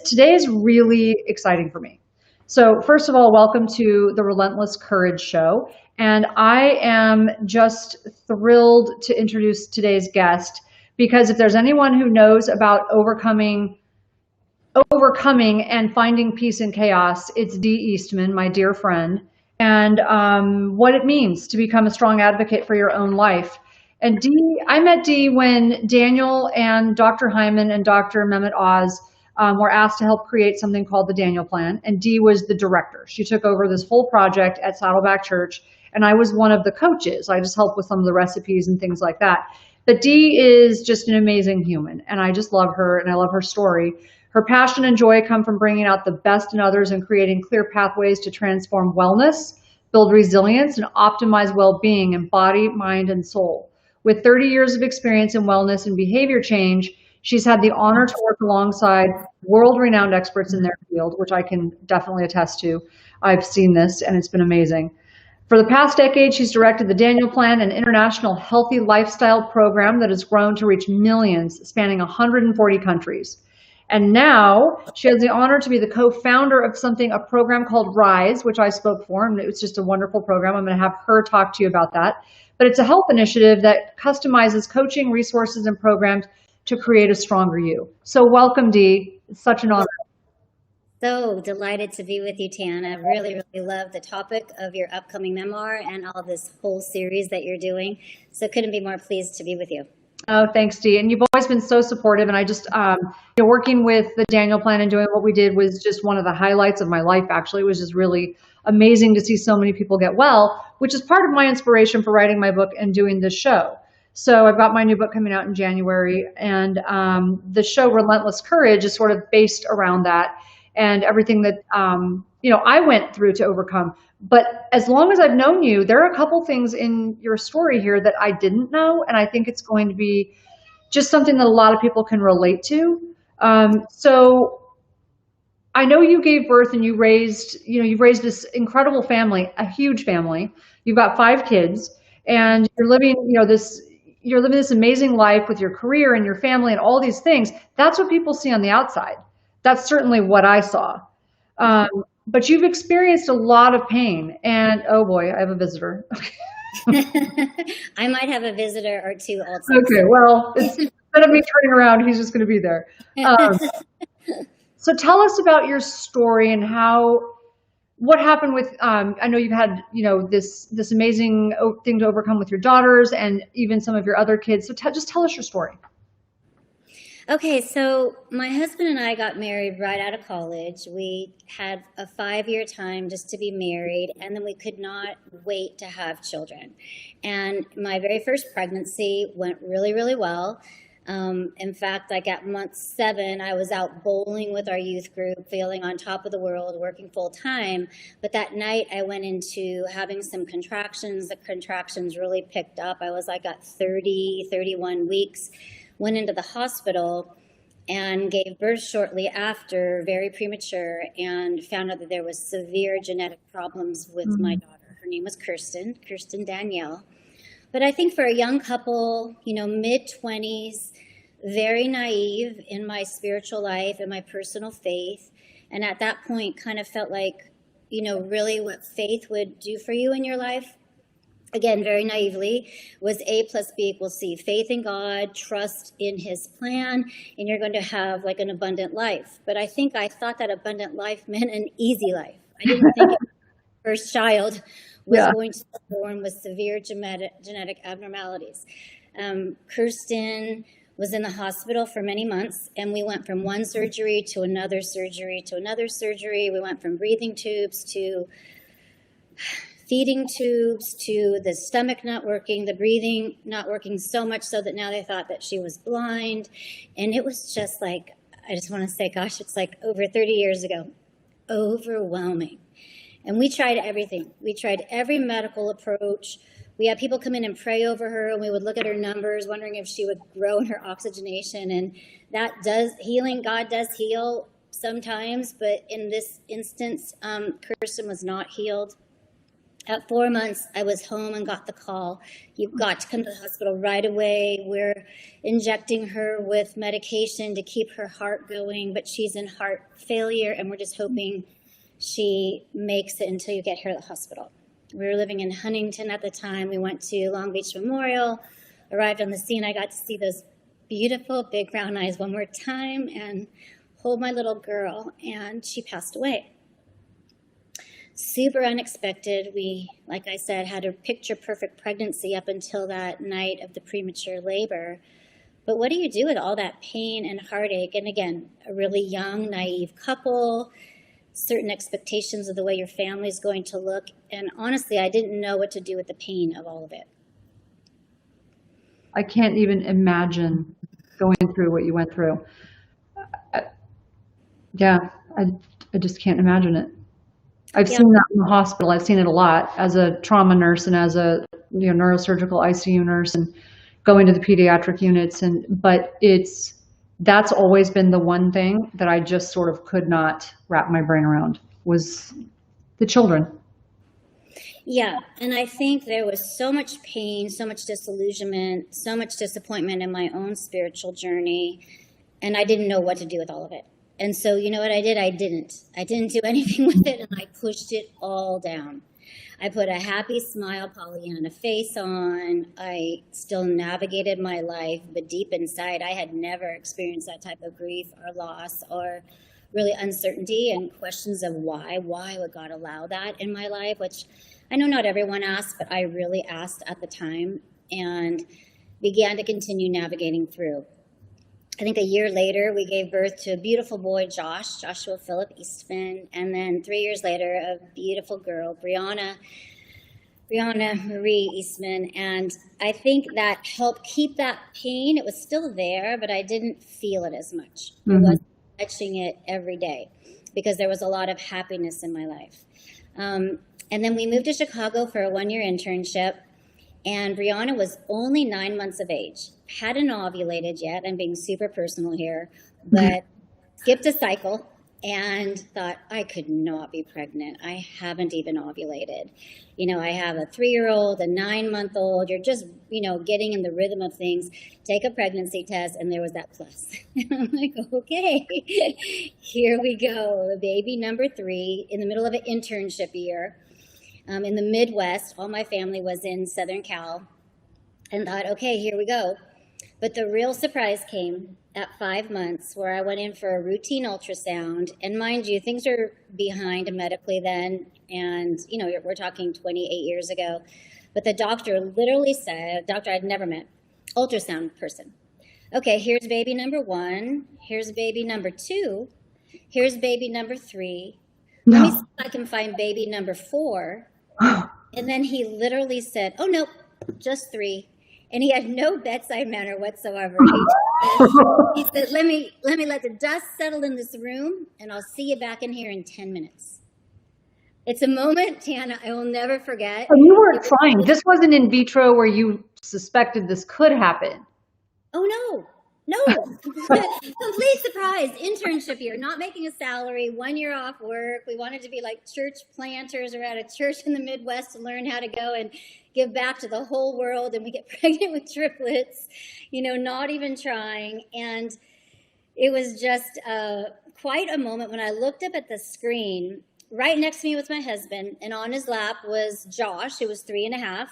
today is really exciting for me. So first of all, welcome to the Relentless Courage Show. And I am just thrilled to introduce today's guest because if there's anyone who knows about overcoming and finding peace in chaos, it's Dee Eastman, my dear friend, and what it means to become a strong advocate for your own life. And Dee, I met Dee when Daniel and Dr. Hyman and Dr. Mehmet Oz were asked to help create something called the Daniel Plan, and Dee was the director. She took over this whole project at Saddleback Church, and I was one of the coaches. I just helped with some of the recipes and things like that. But Dee is just an amazing human, and I just love her, and I love her story. Her passion and joy come from bringing out the best in others and creating clear pathways to transform wellness, build resilience, and optimize well-being in body, mind, and soul. With 30 years of experience in wellness and behavior change, she's had the honor to work alongside world-renowned experts in their field, which I can definitely attest to. I've seen this, and it's been amazing. For the past decade, she's directed the Daniel Plan, an international healthy lifestyle program that has grown to reach millions, spanning 140 countries. And now she has the honor to be the co-founder of a program called Rise, which I spoke for, and it was just a wonderful program. I'm going to have her talk to you about that. But it's a health initiative that customizes coaching, resources, and programs to create a stronger you. So welcome, Dee. It's such an honor. So delighted to be with you, Tana. Really love the topic of your upcoming memoir and all this whole series that you're doing. So couldn't be more pleased to be with you. Oh, thanks, Dee. And you've always been so supportive. And I just, working with the Daniel Plan and doing what we did was just one of the highlights of my life, actually. It was just really amazing to see so many people get well, which is part of my inspiration for writing my book and doing this show. So I've got my new book coming out in January. And the show Relentless Courage is sort of based around that and everything that, I went through to overcome. But as long as I've known you, there are a couple things in your story here that I didn't know, and I think it's going to be just something that a lot of people can relate to. So I know you gave birth and you've raised this incredible family, a huge family. You've got 5 kids, and you're living, this amazing life with your career and your family and all these things. That's what people see on the outside. That's certainly what I saw. But you've experienced a lot of pain, and oh boy, I have a visitor. I might have a visitor or two also. Okay, well, instead of me turning around, he's just going to be there. So tell us about your story and what happened with, I know you've had, this amazing thing to overcome with your daughters and even some of your other kids. So just tell us your story. Okay, so my husband and I got married right out of college. We had a 5-year time just to be married, and then we could not wait to have children. And my very first pregnancy went really well. In fact, like at month 7, I was out bowling with our youth group, feeling on top of the world, working full time. But that night I went into having some contractions. The contractions really picked up. I was like at 31 weeks. Went into the hospital and gave birth shortly after, very premature, and found out that there was severe genetic problems with my daughter. Her name was Kirsten Danielle. But I think for a young couple, mid-20s, very naive in my spiritual life and my personal faith, and at that point kind of felt like, really what faith would do for you in your life, again, very naively, was A plus B equals C. Faith in God, trust in his plan, and you're going to have like an abundant life. But I thought that abundant life meant an easy life. I didn't think first child was going to be born with severe genetic abnormalities. Kirsten was in the hospital for many months, and we went from one surgery to another surgery to another surgery. We went from breathing tubes to feeding tubes to the stomach not working, the breathing not working, so much so that now they thought that she was blind. And it was just like, I just want to say, gosh, it's like over 30 years ago, overwhelming. And we tried everything. We tried every medical approach. We had people come in and pray over her, and we would look at her numbers, wondering if she would grow in her oxygenation. And that does healing. God does heal sometimes, but in this instance, Kirsten was not healed. At 4 months, I was home and got the call. You've got to come to the hospital right away. We're injecting her with medication to keep her heart going, but she's in heart failure, and we're just hoping she makes it until you get her to the hospital. We were living in Huntington at the time. We went to Long Beach Memorial, arrived on the scene. I got to see those beautiful big brown eyes one more time and hold my little girl, and she passed away. Super unexpected. We, like I said, had a picture-perfect pregnancy up until that night of the premature labor. But what do you do with all that pain and heartache? And again, a really young, naive couple, certain expectations of the way your family is going to look. And honestly, I didn't know what to do with the pain of all of it. I can't even imagine going through what you went through. I just can't imagine it. I've seen that in the hospital. I've seen it a lot as a trauma nurse and as a neurosurgical ICU nurse and going to the pediatric units. But that's always been the one thing that I just sort of could not wrap my brain around was the children. Yeah, and I think there was so much pain, so much disillusionment, so much disappointment in my own spiritual journey, and I didn't know what to do with all of it. And so, you know what I did? I didn't do anything with it, and I pushed it all down. I put a happy smile, Pollyanna face on. I still navigated my life, but deep inside, I had never experienced that type of grief or loss or really uncertainty and questions of why would God allow that in my life, which I know not everyone asked, but I really asked at the time and began to continue navigating through. I think a year later, we gave birth to a beautiful boy, Joshua Philip Eastman, and then 3 years later, a beautiful girl, Brianna Marie Eastman. And I think that helped keep that pain. It was still there, but I didn't feel it as much. I wasn't touching it every day because there was a lot of happiness in my life. And then we moved to Chicago for a 1-year internship. And Brianna was only 9 months of age, hadn't ovulated yet. I'm being super personal here, but skipped a cycle and thought I could not be pregnant. I haven't even ovulated. I have a 3-year-old, a 9-month-old. You're just, getting in the rhythm of things. Take a pregnancy test, and there was that plus. I'm like, okay, here we go. Baby number 3 in the middle of an internship year. In the Midwest, all my family was in Southern Cal, and thought, okay, here we go. But the real surprise came at 5 months where I went in for a routine ultrasound. And mind you, things are behind medically then. And, we're talking 28 years ago. But the doctor literally said, doctor I'd never met, ultrasound person. Okay, here's baby number 1. Here's baby number 2. Here's baby number 3. Let me see if I can find baby number 4. And then he literally said, oh, no, just 3. And he had no bedside manner whatsoever. He said, let me let the dust settle in this room, and I'll see you back in here in 10 minutes. It's a moment, Tana, I will never forget. And you weren't trying. This wasn't in vitro where you suspected this could happen. Oh, no. Complete surprise. Internship year, not making a salary, 1 year off work. We wanted to be like church planters or at a church in the Midwest to learn how to go and give back to the whole world. And we get pregnant with triplets, not even trying. And it was just quite a moment when I looked up at the screen. Right next to me was my husband, and on his lap was Josh, who was 3.5.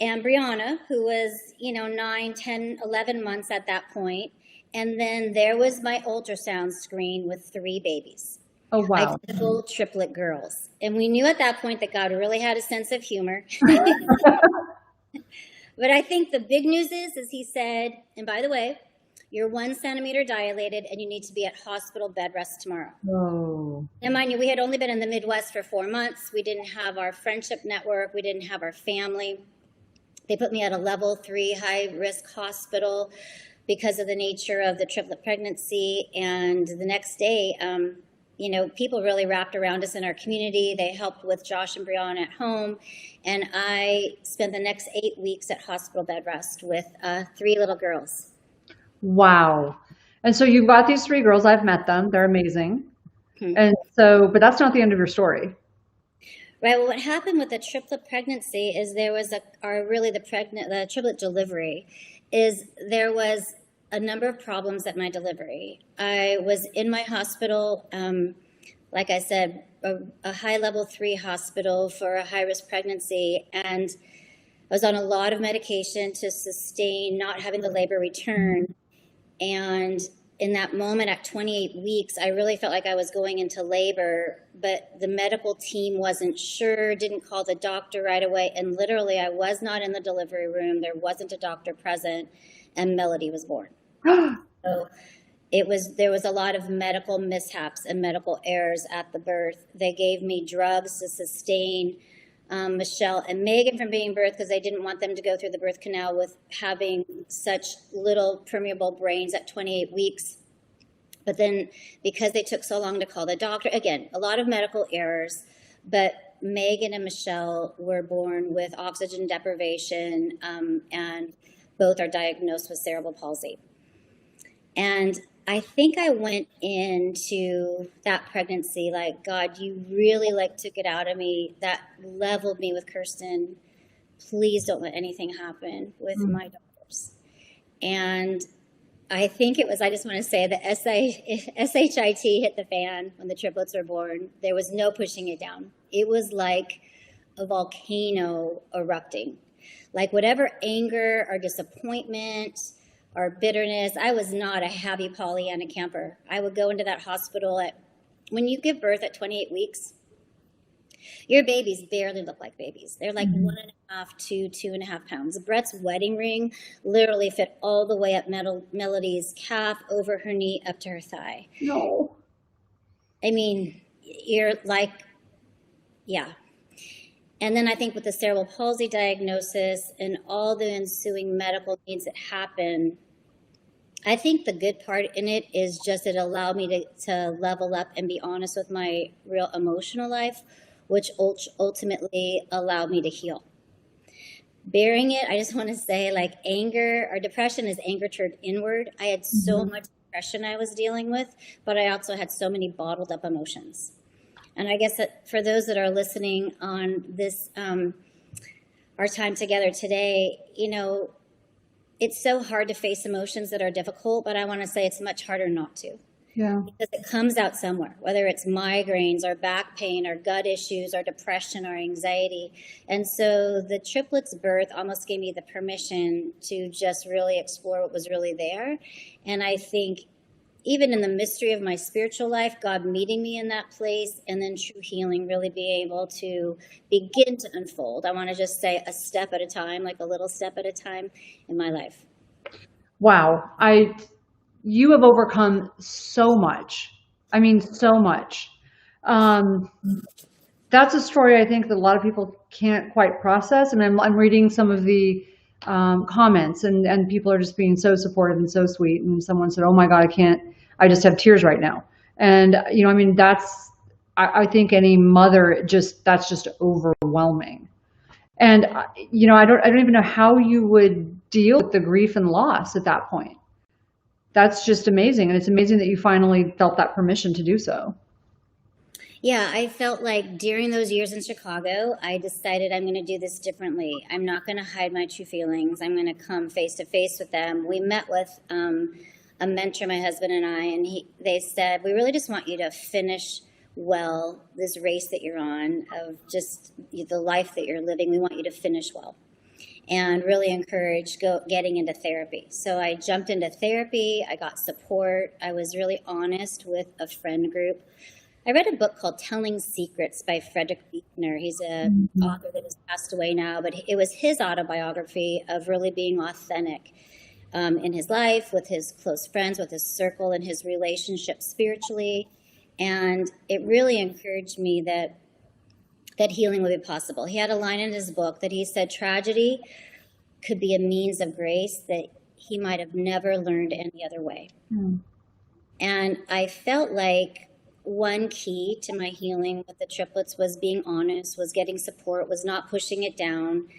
And Brianna, who was, 9, 10, 11 months at that point. And then there was my ultrasound screen with 3 babies. Oh, wow. Identical triplet girls. And we knew at that point that God really had a sense of humor. But I think the big news is he said, and by the way, you're 1 centimeter dilated and you need to be at hospital bed rest tomorrow. Oh. And mind you, we had only been in the Midwest for 4 months. We didn't have our friendship network. We didn't have our family. They put me at a level 3 high-risk hospital because of the nature of the triplet pregnancy. And the next day, people really wrapped around us in our community. They helped with Josh and Brianna at home. And I spent the next 8 weeks at hospital bed rest with 3 little girls. Wow. And so you've got these 3 girls. I've met them. They're amazing. And so, but that's not the end of your story. Right. Well, what happened with the triplet pregnancy is there was the triplet delivery is there was a number of problems at my delivery. I was in my hospital, like I said, a high level 3 hospital for a high risk pregnancy, and I was on a lot of medication to sustain not having the labor return. And in that moment at 28 weeks, I really felt like I was going into labor, but the medical team wasn't sure, didn't call the doctor right away. And literally, I was not in the delivery room. There wasn't a doctor present, and Melody was born. So there was a lot of medical mishaps and medical errors at the birth. They gave me drugs to sustain Michelle and Megan from being birthed because they didn't want them to go through the birth canal with having such little permeable brains at 28 weeks. But then because they took so long to call the doctor, again, a lot of medical errors, but Megan and Michelle were born with oxygen deprivation, and both are diagnosed with cerebral palsy. And I think I went into that pregnancy like, God, you really took it out of me. That leveled me with Kirsten. Please don't let anything happen with my daughters. And I think it was, I just want to say the SHIT hit the fan when the triplets were born. There was no pushing it down. It was like a volcano erupting. Like whatever anger or disappointment or bitterness. I was not a happy Pollyanna camper. I would go into that hospital when you give birth at 28 weeks, your babies barely look like babies. They're like 1.5 to 2.5 pounds. Brett's wedding ring literally fit all the way up Melody's calf, over her knee, up to her thigh. No. I mean, you're like, yeah. And then I think with the cerebral palsy diagnosis and all the ensuing medical needs that happen, I think the good part in it is just it allowed me to level up and be honest with my real emotional life, which ultimately allowed me to heal. Bearing it, I just want to say, like, anger or depression is anger turned inward. I had so much depression I was dealing with, but I also had so many bottled up emotions. And I guess that for those that are listening on this, our time together today, it's so hard to face emotions that are difficult, but I want to say it's much harder not to. Yeah. Because it comes out somewhere, whether it's migraines or back pain or gut issues or depression or anxiety. And so the triplets birth almost gave me the permission to just really explore what was really there. And I think even in the mystery of my spiritual life, God meeting me in that place, and then true healing really being able to begin to unfold. I want to just say a step at a time, like a little step at a time in my life. Wow. You have overcome so much. I mean, so much. That's a story I think that a lot of people can't quite process. And I'm reading some of the comments, and people are just being so supportive and so sweet. And someone said, "Oh my God, I just have tears right now." And, I mean, I think any mother that's just overwhelming. And, I don't even know how you would deal with the grief and loss at that point. That's just amazing. And it's amazing that you finally felt that permission to do so. Yeah, I felt like during those years in Chicago, I decided I'm going to do this differently. I'm not going to hide my true feelings. I'm going to come face to face with them. We met with a mentor, my husband and I, and they said, we really just want you to finish well this race that you're on, of just the life that you're living. We want you to finish well, and really encourage getting into therapy. So I jumped into therapy. I got support. I was really honest with a friend group. I read a book called Telling Secrets by Frederick Buechner. He's an author that has passed away now, but it was his autobiography of really being authentic in his life, with his close friends, with his circle, and his relationship spiritually. And it really encouraged me that healing would be possible. He had a line in his book that he said tragedy could be a means of grace that he might have never learned any other way. And I felt like one key to my healing with the triplets was being honest, was getting support, was not pushing it down.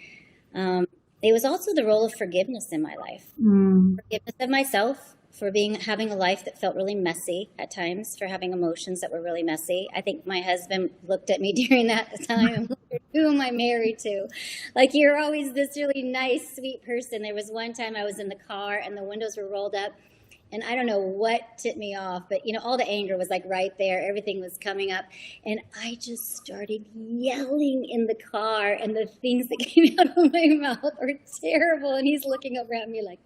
It was also the role of forgiveness in my life. Forgiveness of myself, for having a life that felt really messy at times, for having emotions that were really messy. I think my husband looked at me during that time and wondered, who am I married to? Like, you're always this really nice, sweet person. There was one time I was in the car and the windows were rolled up, and I don't know what tipped me off, but all the anger was like right there. Everything was coming up. And I just started yelling in the car, and the things that came out of my mouth were terrible. And he's looking over at me like,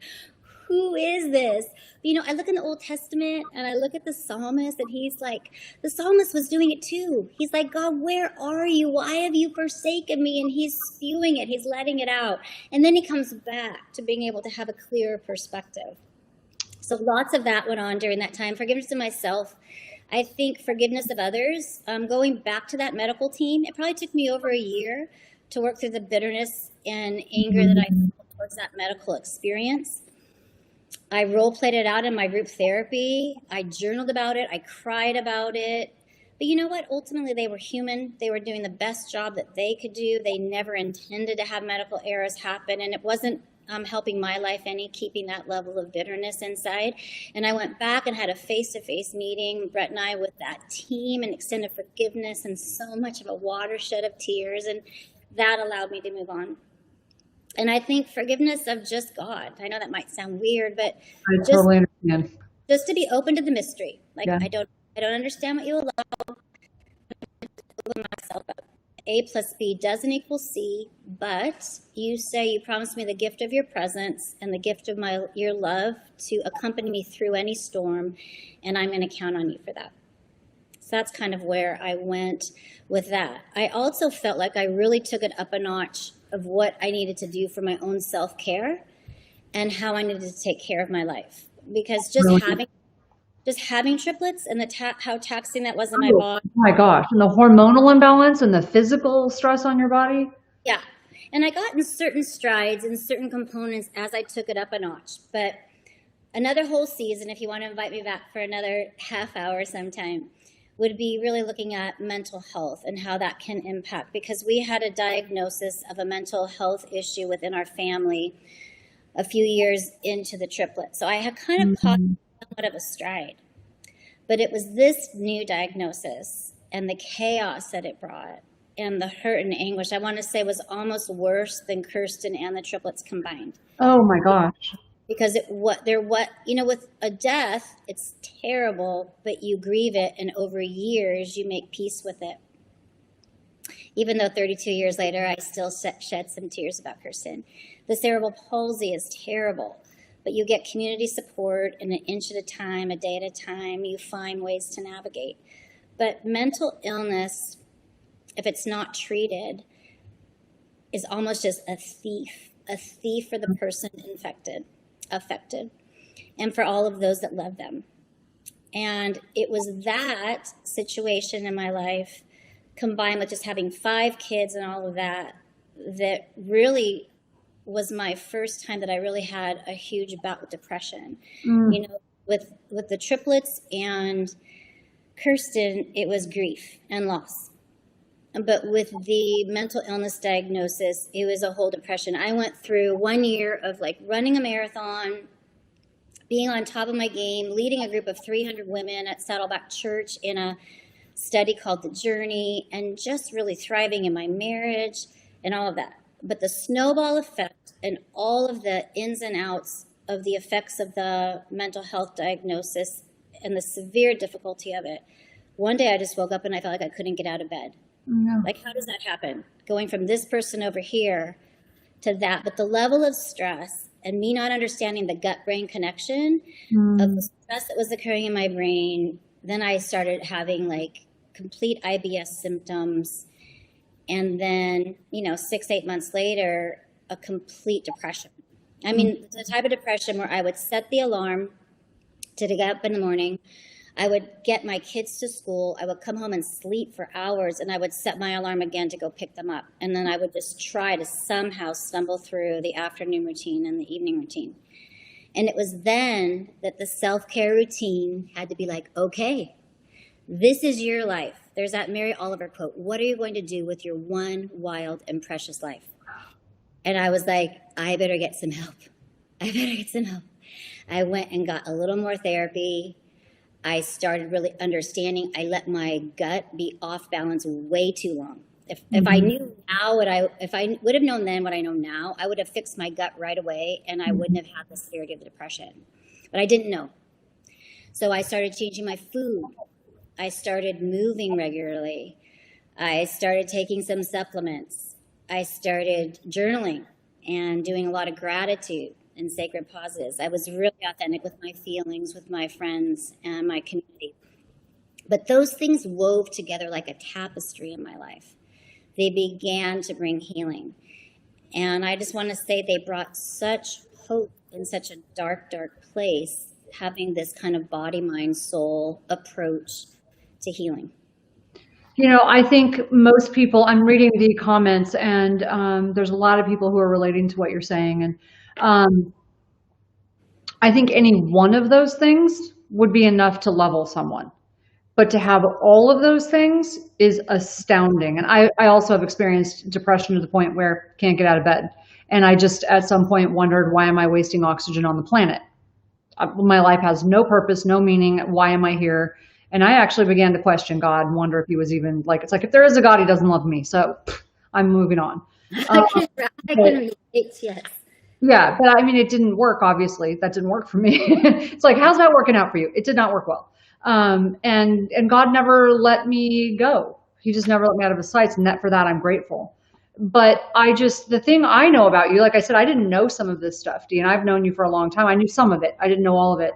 who is this? I look in the Old Testament and I look at the psalmist, and he's like, the psalmist was doing it too. He's like, God, where are you? Why have you forsaken me? And he's spewing it. He's letting it out. And then he comes back to being able to have a clearer perspective. So lots of that went on during that time. Forgiveness of myself. I think forgiveness of others. Going back to that medical team, it probably took me over a year to work through the bitterness and anger that I felt towards that medical experience. I role played it out in my group therapy. I journaled about it. I cried about it. But you know what? Ultimately, they were human. They were doing the best job that they could do. They never intended to have medical errors happen. And it wasn't helping my life any, keeping that level of bitterness inside. And I went back and had a face-to-face meeting, Brett and I, with that team, and extended forgiveness and so much of a watershed of tears. And that allowed me to move on. And I think forgiveness of just God. I know that might sound weird, but I totally understand. Just to be open to the mystery. Like, yeah. I don't understand what you allow. Open myself up. A plus B doesn't equal C, but you say you promised me the gift of your presence and the gift of your love to accompany me through any storm, and I'm going to count on you for that. So that's kind of where I went with that. I also felt like I really took it up a notch of what I needed to do for my own self-care and how I needed to take care of my life. Because just having triplets and how taxing that was on my body. Oh my gosh. And the hormonal imbalance and the physical stress on your body. Yeah. And I got in certain strides and certain components as I took it up a notch. But another whole season, if you want to invite me back for another half hour sometime, would be really looking at mental health and how that can impact. Because we had a diagnosis of a mental health issue within our family a few years into the triplet. So I had kind of caught somewhat of a stride. But it was this new diagnosis and the chaos that it brought and the hurt and anguish, I want to say, was almost worse than Kirsten and the triplets combined. Oh my gosh. Because with a death, it's terrible, but you grieve it, and over years you make peace with it. Even though 32 years later, I still shed some tears about Kirsten. The cerebral palsy is terrible, but you get community support, and an inch at a time, a day at a time, you find ways to navigate. But mental illness, if it's not treated, is almost just a thief for the person affected, and for all of those that love them. And it was that situation in my life, combined with just having 5 kids and all of that, that really was my first time that I really had a huge bout with depression. With the triplets and Kirsten, it was grief and loss. But with the mental illness diagnosis, it was a whole depression. I went through 1 year of like running a marathon, being on top of my game, leading a group of 300 women at Saddleback Church in a study called The Journey, and just really thriving in my marriage and all of that. But the snowball effect and all of the ins and outs of the effects of the mental health diagnosis and the severe difficulty of it, one day I just woke up and I felt like I couldn't get out of bed. No. Like, how does that happen? Going from this person over here to that. But the level of stress and me not understanding the gut-brain connection of the stress that was occurring in my brain, then I started having like complete IBS symptoms. And then, 6-8 months later, a complete depression. I mean, the type of depression where I would set the alarm to get up in the morning. I would get my kids to school. I would come home and sleep for hours, and I would set my alarm again to go pick them up. And then I would just try to somehow stumble through the afternoon routine and the evening routine. And it was then that the self-care routine had to be like, okay, this is your life. There's that Mary Oliver quote. What are you going to do with your one wild and precious life? And I was like, I better get some help. I went and got a little more therapy. I started really understanding. I let my gut be off balance way too long. If I knew now if I would have known then what I know now, I would have fixed my gut right away and I wouldn't have had the severity of the depression. But I didn't know. So I started changing my food. I started moving regularly. I started taking some supplements. I started journaling and doing a lot of gratitude and sacred pauses. I was really authentic with my feelings, with my friends and my community. But those things wove together like a tapestry in my life. They began to bring healing. And I just want to say they brought such hope in such a dark, dark place, having this kind of body, mind, soul approach to healing. You know, I think most people, I'm reading the comments, and there's a lot of people who are relating to what you're saying. And I think any one of those things would be enough to level someone. But to have all of those things is astounding. And I also have experienced depression to the point where I can't get out of bed. And I just at some point wondered, why am I wasting oxygen on the planet? My life has no purpose, no meaning. Why am I here? And I actually began to question God and wonder if he was even like, it's like, if there is a God, he doesn't love me. So I'm moving on. I can relate, yes. Yeah, but I mean, it didn't work, obviously. That didn't work for me. It's like, how's that working out for you? It did not work well. And God never let me go. He just never let me out of his sights. And for that, I'm grateful. But the thing I know about you, like I said, I didn't know some of this stuff, Dee, and I've known you for a long time. I knew some of it. I didn't know all of it.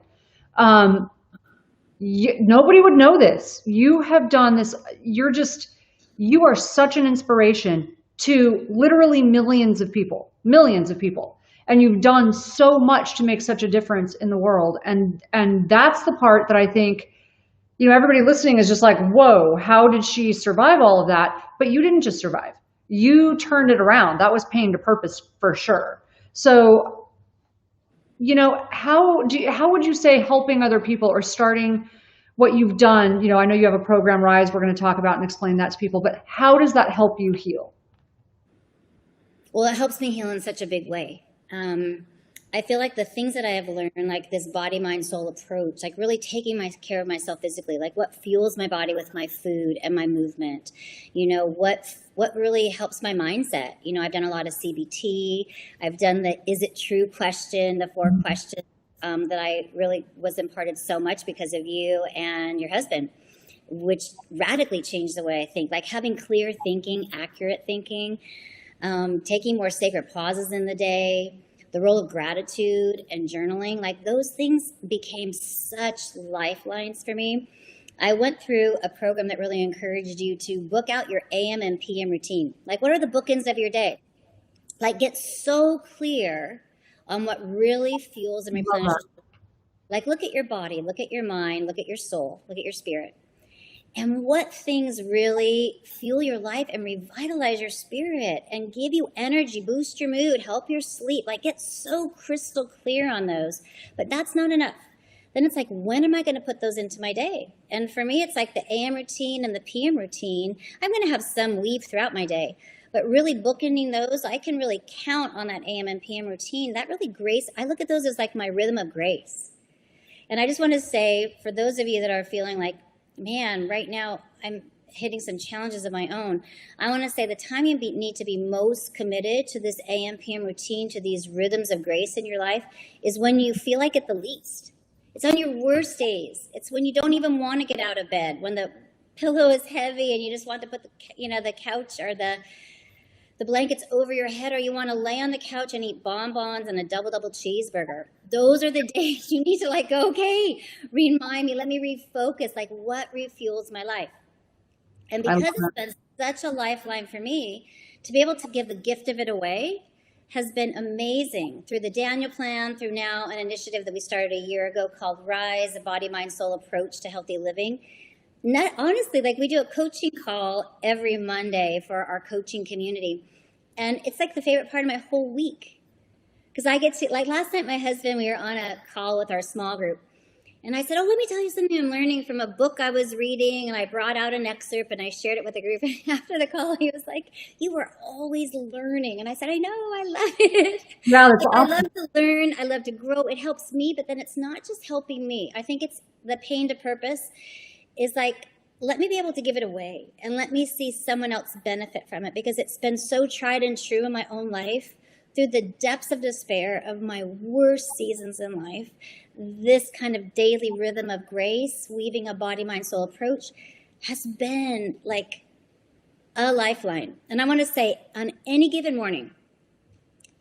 Nobody would know this. You have done this. You are such an inspiration to literally millions of people. And you've done so much to make such a difference in the world. And that's the part that I think, everybody listening is just like, whoa, how did she survive all of that? But you didn't just survive. You turned it around. That was pain to purpose for sure. So, how would you say helping other people or starting what you've done? I know you have a program, Rise, we're going to talk about and explain that to people, but how does that help you heal? Well, it helps me heal in such a big way. I feel like the things that I have learned, like this body, mind, soul approach, like really taking care of myself physically, like what fuels my body with my food and my movement, what really helps my mindset. I've done a lot of CBT. I've done the is it true question, the 4 questions that I really was imparted so much because of you and your husband, which radically changed the way I think, like having clear thinking, accurate thinking, taking more sacred pauses in the day, the role of gratitude and journaling, like those things became such lifelines for me. I went through a program that really encouraged you to book out your AM and PM routine. Like, what are the bookends of your day? Like, get so clear on what really fuels and replenishes. Like, look at your body, look at your mind, look at your soul, look at your spirit. And what things really fuel your life and revitalize your spirit and give you energy, boost your mood, help your sleep. Like, get so crystal clear on those. But that's not enough. Then it's like, when am I going to put those into my day? And for me, it's like the AM routine and the PM routine. I'm going to have some weave throughout my day. But really bookending those, I can really count on that AM and PM routine. That really I look at those as like my rhythm of grace. And I just want to say, for those of you that are feeling like, man, right now I'm hitting some challenges of my own, I want to say the time you need to be most committed to this AM, PM routine, to these rhythms of grace in your life, is when you feel like it the least. It's on your worst days. It's when you don't even want to get out of bed, when the pillow is heavy and you just want to put the couch or the blankets over your head, or you want to lay on the couch and eat bonbons and a double cheeseburger. Those are the days you need to go, okay, remind me, let me refocus, like what refuels my life. And because it's been such a lifeline for me, to be able to give the gift of it away has been amazing. Through the Daniel Plan, through now an initiative that we started a year ago called Rise, a body, mind, soul approach to healthy living. Honestly, we do a coaching call every Monday for our coaching community. And it's like the favorite part of my whole week. Because I get to, last night, my husband, we were on a call with our small group. And I said, oh, let me tell you something I'm learning from a book I was reading. And I brought out an excerpt and I shared it with a group. And after the call, he was like, you were always learning. And I said, I know, I love it. Yeah, that's I awesome. love to learn. I love to grow. It helps me, but then it's not just helping me. I think it's the pain to purpose is like, let me be able to give it away and let me see someone else benefit from it, because it's been so tried and true in my own life through the depths of despair of my worst seasons in life. This kind of daily rhythm of grace, weaving a body, mind, soul approach has been like a lifeline. And I want to say on any given morning,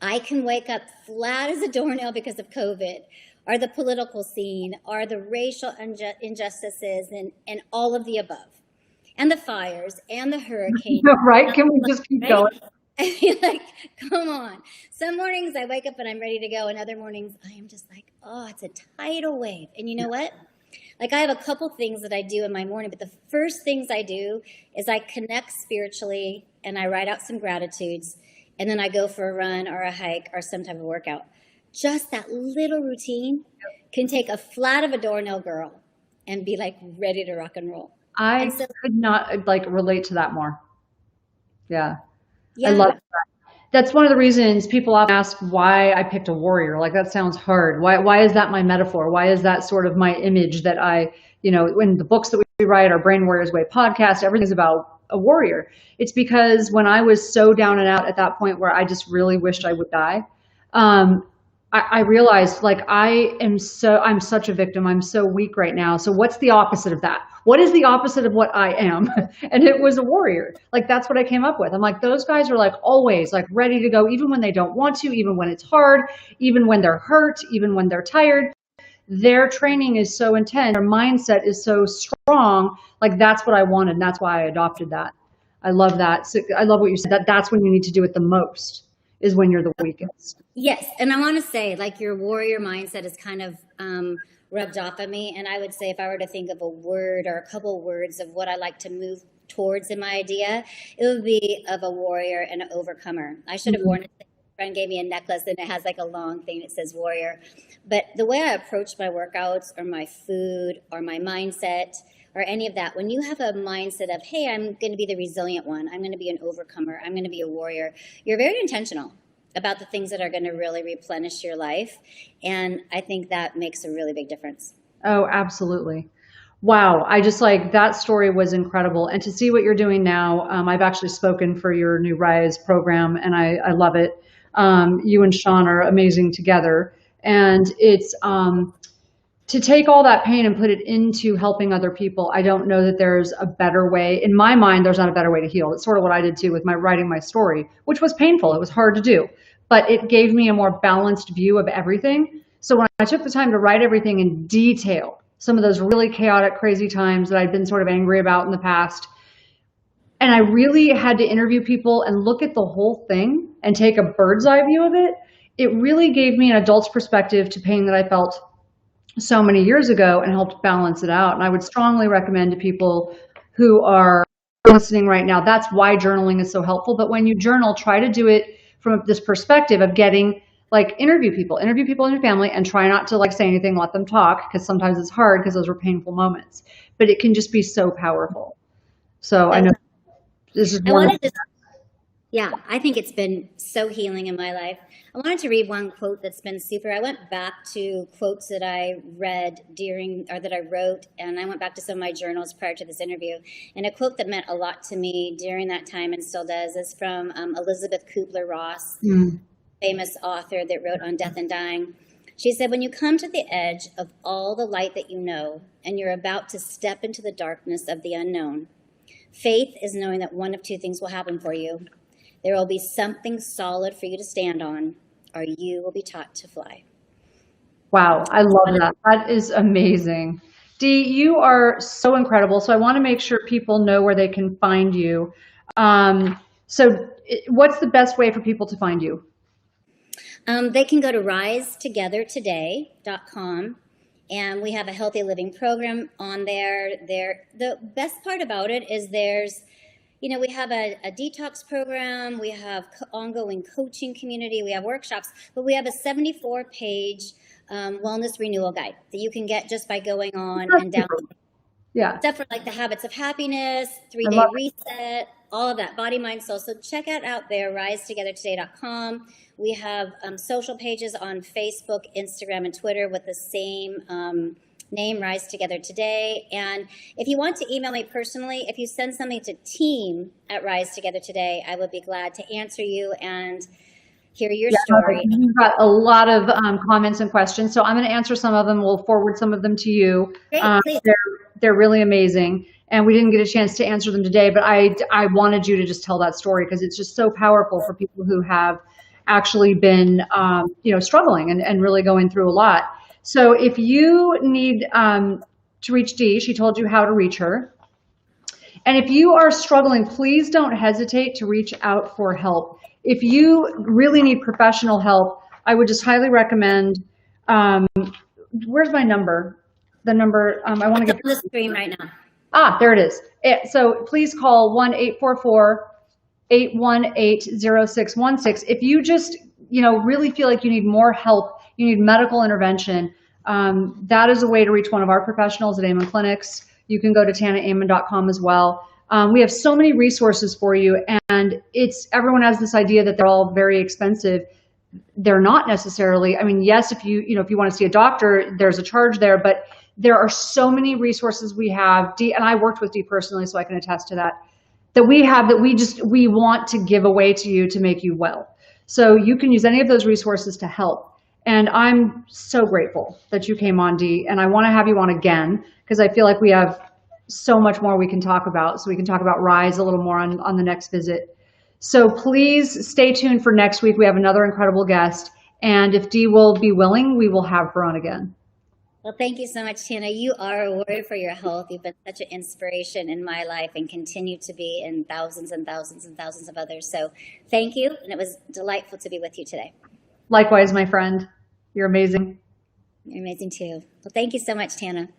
I can wake up flat as a doornail because of COVID, or the political scene, or the racial injustices, and all of the above, and the fires, and the hurricanes. Right? Can we just keep going? I mean, like, come on. Some mornings I wake up and I'm ready to go, and other mornings I am just like, oh, it's a tidal wave. And you know what? Like, I have a couple things that I do in my morning, but the first things I do is I connect spiritually and I write out some gratitudes, and then I go for a run or a hike or some type of workout. Just that little routine can take a flat of a doornail girl and be like ready to rock and roll. I could not like relate to that more. Yeah. Yeah. I love that. That's one of the reasons people often ask why I picked a warrior. Like, that sounds hard. Why is that my metaphor? Why is that sort of my image that I, in the books that we write, our Brain Warriors Way podcast, everything's about a warrior. It's because when I was so down and out at that point where I just really wished I would die, I realized, like, I'm such a victim. I'm so weak right now. So what's the opposite of that? What is the opposite of what I am? And it was a warrior. Like, that's what I came up with. I'm like, those guys are like always like ready to go, even when they don't want to, even when it's hard, even when they're hurt, even when they're tired. Their training is so intense. Their mindset is so strong. Like, that's what I wanted. And that's why I adopted that. I love that. So I love what you said, that that's when you need to do it the most, is when you're the weakest. Yes. And I want to say, like, your warrior mindset is kind of rubbed off of me. And I would say, if I were to think of a word or a couple words of what I like to move towards in my idea, it would be of a warrior and an overcomer. I should have worn it. A friend gave me a necklace and it has like a long thing that says warrior. But the way I approach my workouts or my food or my mindset or any of that, when you have a mindset of, hey, I'm going to be the resilient one, I'm going to be an overcomer, I'm going to be a warrior, you're very intentional about the things that are going to really replenish your life. And I think that makes a really big difference. Oh, absolutely. Wow. I just like, that story was incredible. And to see what you're doing now, I've actually spoken for your new Rise program, and I love it. You and Sean are amazing together. And it's to take all that pain and put it into helping other people. I don't know that there's a better way. In my mind, there's not a better way to heal. It's sort of what I did too with my writing my story, which was painful. It was hard to do, but it gave me a more balanced view of everything. So when I took the time to write everything in detail, some of those really chaotic, crazy times that I'd been sort of angry about in the past, and I really had to interview people and look at the whole thing and take a bird's eye view of it, it really gave me an adult's perspective to pain that I felt so many years ago and helped balance it out. And I would strongly recommend to people who are listening right now, that's why journaling is so helpful. But when you journal, try to do it from this perspective of getting, like, interview people in your family, and try not to like say anything, let them talk, because sometimes it's hard because those are painful moments, but it can just be so powerful. So I know this is one. Yeah, I think it's been so healing in my life. I wanted to read one quote that's been super. I went back to quotes that I read that I wrote, and I went back to some of my journals prior to this interview. And a quote that meant a lot to me during that time, and still does, is from Elizabeth Kubler-Ross, famous author that wrote on death and dying. She said, when you come to the edge of all the light that you know, and you're about to step into the darkness of the unknown, faith is knowing that one of two things will happen for you. There will be something solid for you to stand on, or you will be taught to fly. Wow, I love that. That is amazing. Dee, you are so incredible. So I want to make sure people know where they can find you. So what's the best way for people to find you? They can go to risetogethertoday.com, and we have a healthy living program on there. The best part about it is we have a detox program, we have ongoing coaching community, we have workshops, but we have a 74-page wellness renewal guide that you can get just by going on and downloading. Yeah. Stuff for like the habits of happiness, I 3-day love reset, all of that, body, mind, soul. So check it out there, risetogethertoday.com. We have social pages on Facebook, Instagram, and Twitter with the same name, Rise Together Today. And if you want to email me personally, if you send something to team@Rise Together Today, I would be glad to answer you and hear your story. You've got a lot of comments and questions, so I'm going to answer some of them. We'll forward some of them to you. Great, please. They're really amazing, and we didn't get a chance to answer them today, but I wanted you to just tell that story because it's just so powerful for people who have actually been struggling and really going through a lot. So if you need to reach Dee, she told you how to reach her. And if you are struggling, please don't hesitate to reach out for help. If you really need professional help, I would just highly recommend, where's my number? The number, I want to get on the screen right now. There it is. So please call 1-844-818-0616. If you just, really feel like you need more help, you need medical intervention, that is a way to reach one of our professionals at Amen Clinics. You can go to TanaAmen.com as well. We have so many resources for you, and everyone has this idea that they're all very expensive. They're not necessarily. I mean, yes, if you want to see a doctor, there's a charge there, but there are so many resources we have. Dee, and I worked with Dee personally, so I can attest to that we have that we want to give away to you to make you well. So you can use any of those resources to help. And I'm so grateful that you came on, Dee, and I want to have you on again because I feel like we have so much more we can talk about. So we can talk about Rise a little more on the next visit. So please stay tuned for next week. We have another incredible guest. And if Dee will be willing, we will have her on again. Well, thank you so much, Tana. You are a warrior for your health. You've been such an inspiration in my life and continue to be in thousands and thousands and thousands of others. So thank you. And it was delightful to be with you today. Likewise, my friend. You're amazing. You're amazing too. Well, thank you so much, Tana.